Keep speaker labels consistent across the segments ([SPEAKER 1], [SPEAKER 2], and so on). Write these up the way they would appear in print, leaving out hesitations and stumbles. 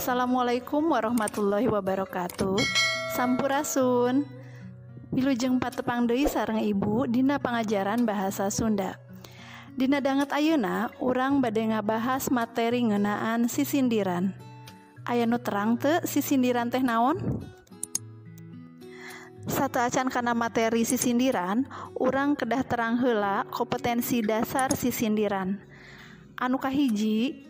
[SPEAKER 1] Assalamualaikum warahmatullahi wabarakatuh. Sampurasun. Wilujeng patepang deui sareng Ibu dina pangajaran bahasa Sunda. Dina danget ayeuna urang bade ngabahas materi ngeunaan sisindiran. Aya nu terang teu sisindiran teh naon? Sateuacan kana materi sisindiran, urang kedah terang heula kompetensi dasar sisindiran. Anu kahiji,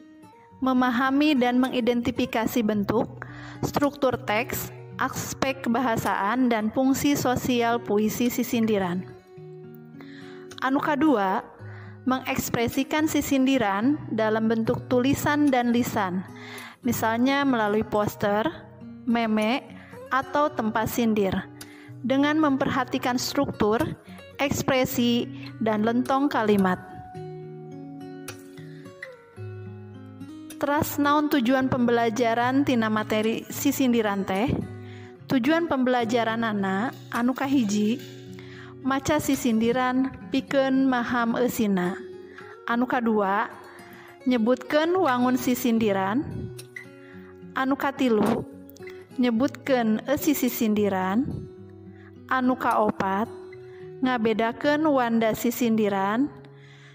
[SPEAKER 1] memahami dan mengidentifikasi bentuk, struktur teks, aspek kebahasaan, dan fungsi sosial puisi sisindiran. Anu kadua, mengekspresikan sisindiran dalam bentuk tulisan dan lisan, misalnya melalui poster, meme, atau tempat sindir, dengan memperhatikan struktur, ekspresi, dan lentong kalimat. Teras naon tujuan pembelajaran tina materi sisindiran teh? Tujuan pembelajaranana anu kahiji, maca sisindiran pikeun maham eusina. Anu kadua, nyebutkeun wangun sisindiran. Anu katilu, nyebutkeun eusi sisindiran. Anu kaopat, ngabedakeun wanda sisindiran.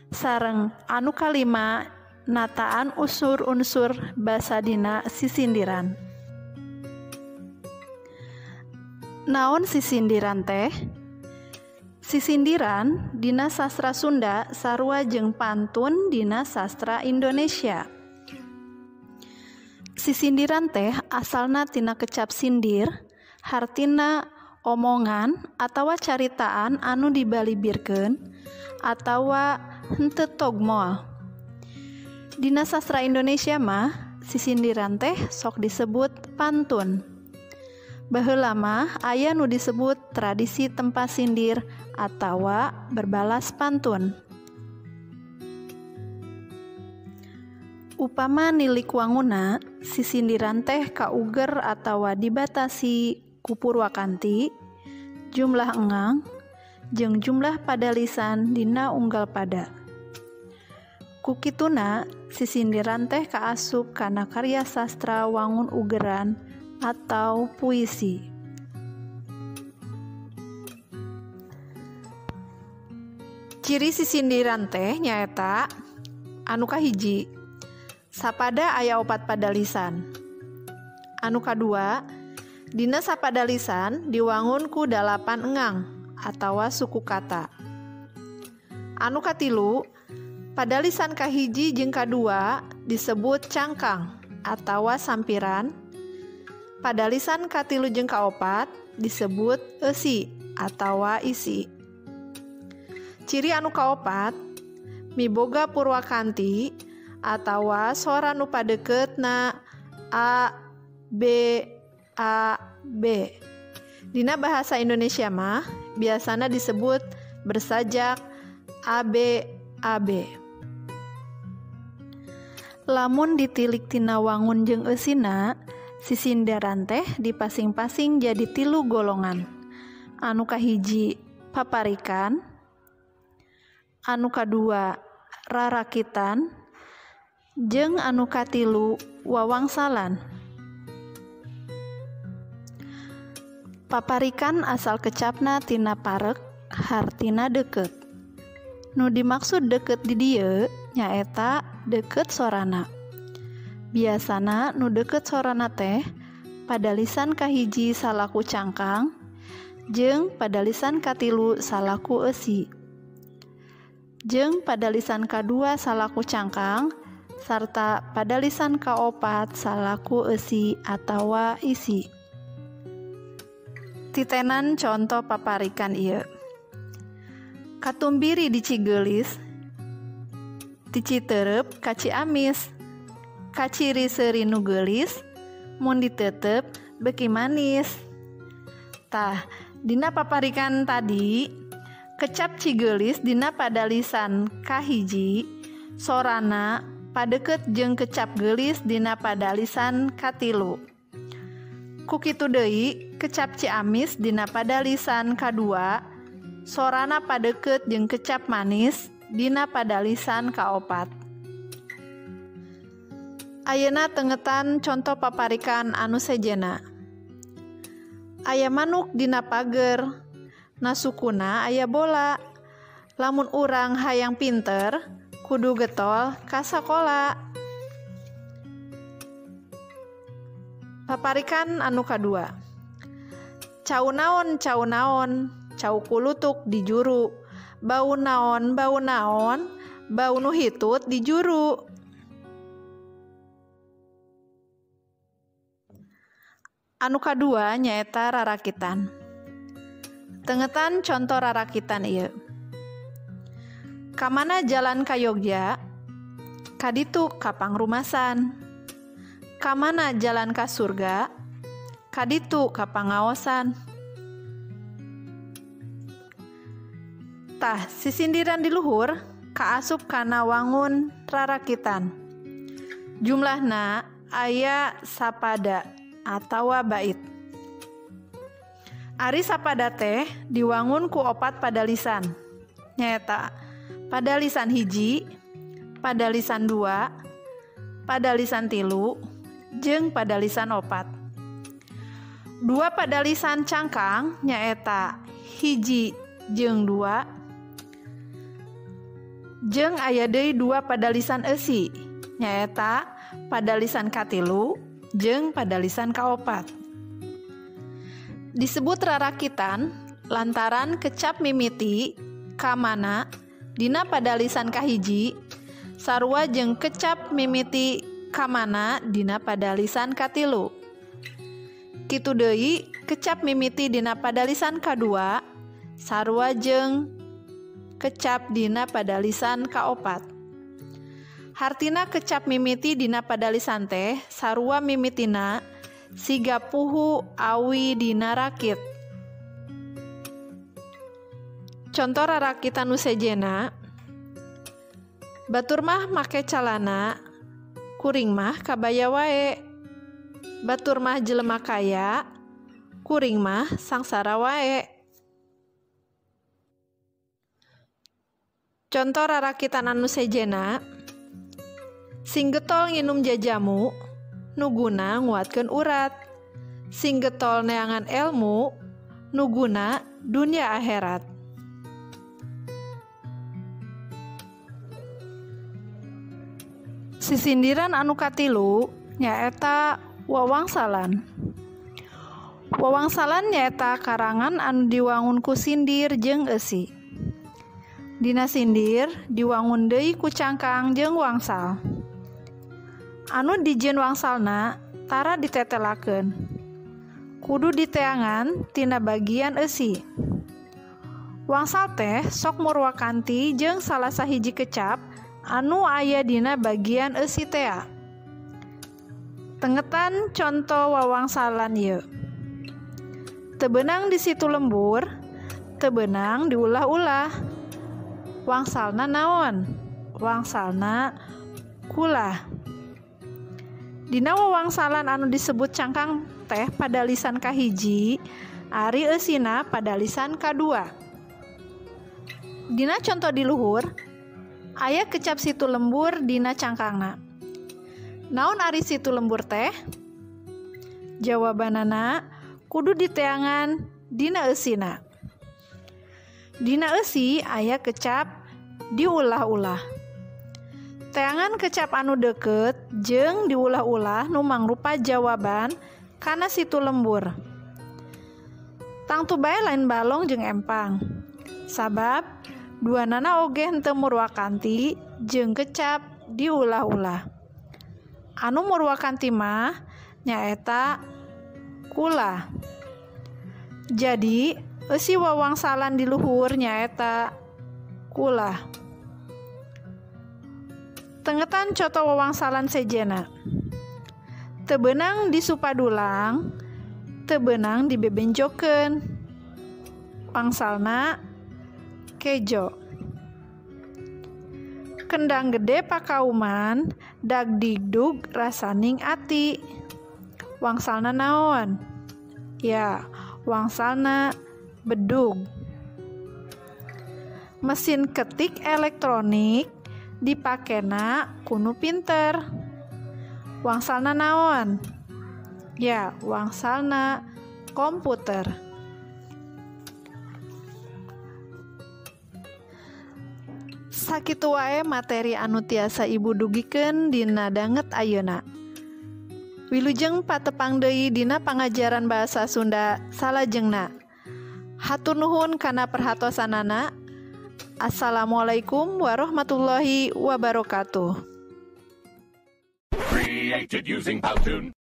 [SPEAKER 1] Sareng anu kalima, nataan unsur-unsur basa dina sisindiran. Naon sisindiran teh? Sisindiran dina sastra Sunda sarua jeung pantun dina sastra Indonesia. Sisindiran teh asalna tina kecap sindir, hartina omongan atawa caritaan anu dibalibirkeun atawa henteu togmol. Dina sastra Indonesia mah sisindiran teh sok disebut pantun. Baheula mah aya nu disebut tradisi tempat sindir atawa berbalas pantun. Upama nilik wanguna sisindiran teh kauger atawa dibatasi ku purwakanti, jumlah engang, jeung jumlah padalisan dina unggal pada. Kukituna sisindiran teh kaasup kana karya sastra wangun ugeran atau puisi. Ciri sisindiran teh nyaeta anu kahiji, sapada aya opat padalisan. Anu kadua, dina sapadalisan diwangun ku 8 engang atawa suku kata. Anu katilu, padalisan kahiji jeung kadua disebut cangkang atawa sampiran. Padalisan katilu jeung kaopat disebut eusi atawa isi. Ciri anu kaopat, miboga purwakanti atawa sora nu padeukeutna a, b, a, b. Dina bahasa Indonesia mah biasana disebut bersajak ab, ab. Lamun ditilik tina wangun jeung eusina, sisindiran teh dipasing-pasing jadi 3 golongan. Anu kahiji, paparikan. Anu kadua, rarakitan. Jeung anu katilu, wawangsalan. Paparikan asal kecapna tina parek, hartina deukeut. Nu dimaksud deukeut di dieu nyaeta deukeut sorana. Biasana nu deukeut sorana teh padalisan kahiji salaku cangkang jeung padalisan katilu salaku eusi. Jeung padalisan kadua salaku cangkang sarta padalisan kaopat salaku eusi atawa isi. Titenan contoh paparikan ieu. Katumbiri di Cigeulis, ti Citereup ka Ciamis, kaciri seuri nu geulis, mun diteuteup beuki manis. Tah, dina paparikan tadi, kecap Cigeulis dina padalisan kahiji, sorana padeukeut jeung kecap geulis dina padalisan katilu. Kukitu deui, kecap Ciamis dina padalisan kadua, sorana padeukeut jeung kecap manis dina padalisan kaopat. Ayeuna tengetan contoh paparikan anu sejena. Aya manuk dina pager, nasukuna aya bola. Lamun urang hayang pinter, kudu getol ka sakola. Paparikan anu kadua. Cau naon, cau kulutuk di juru. Bau naon, bau nu hitut di juru. Anu kadua nyaeta rarakitan. Tengetan contoh rarakitan ieu. Kamana jalan ka Yogya? Kaditu ka pangrumasan. Kamana jalan ka surga? Kaditu ka pangaosan. Tah, sisindiran di luhur kaasup kana wangun rarakitan. Jumlahna aya sapada atawa bait. Ari sapada teh diwangun ku opat padalisan. Nyaeta padalisan hiji, padalisan 2, padalisan 3, jeung padalisan 4. 2 padalisan cangkang nyaeta hiji jeung 2, jeung aya deui 2 padalisan eusi nyaeta padalisan katilu jeung padalisan kaopat. Disebut rarakitan lantaran kecap mimiti kamana dina padalisan kahiji sarua jeung kecap mimiti kamana dina padalisan katilu. Kitu deui kecap mimiti dina padalisan kadua sarua jeung kecap dina padalisan kaopat. Hartina kecap mimiti dina padalisan teh sarua mimitina siga puhu awi dina rakit. Contoh rarakitan nu sejena. Batur mah make calana, kuring mah kabaya wae. Batur mah jelema kaya, kuring mah sangsara wae. Contoh rarakitan anu sejena. Sing getol nginum jajamu, nuguna nguatkeun urat. Sing getol neangan elmu, nuguna dunia akhirat. Sisindiran anu katilu nyaeta wawangsalan. Wawangsalan nyaeta karangan anu diwangun ku sindir jeung eusi. Dina sindir diwangun deui ku cangkang jeung wangsal. Anu dijieun wangsalna tara ditetelakeun. Kudu diteangan tina bagian eusi. Wangsal teh sok murwakanti jeung salah sahiji kecap anu aya dina bagian eusi tea. Tengetan contoh wawangsalan ieu. Teu beunang di situ lembur, teu beunang diulah-ulah. Wangsalna naon? Wangsalna kulah. Dina wawangsalan anu disebut cangkang teh padalisan kahiji, ari eusina padalisan kadua. Dina contoh di luhur, aya kecap situ lembur dina cangkangna. Naon ari situ lembur teh? Jawabanana kudu diteangan dina eusina. Dina eusi aya kecap diulah-ulah. Teangan kecap anu deukeut jeung diulah-ulah nu mangrupa jawaban kana situ lembur. Tangtu bae lain balong jeung empang. Sabab duanana oge henteu murwakanti jeung kecap diulah-ulah. Anu murwakanti mah nyaeta kulah. Jadi eusi wawangsalan di luhur nyaeta kulah. Tengetan contoh wawangsalan sejena. Teu beunang disupadulang, teu beunang dibebenjokeun. Wangsalna kejo. Kendang gede pakauman, dagdigdug rasaning ati. Wangsalna naon? Ya, wangsalna bedug. Mesin ketik elektronik dipakena kunu pinter. Wangsalna naon? Ya, wangsalna komputer. Sakitu wae materi anu tiasa Ibu dugikeun dina danget ayeuna. Wilujeng patepang deui dina pangajaran bahasa Sunda salajengna. Hatur nuhun kana perhatosanana. Assalamualaikum warahmatullahi wabarakatuh.
[SPEAKER 2] Created using Powtoon.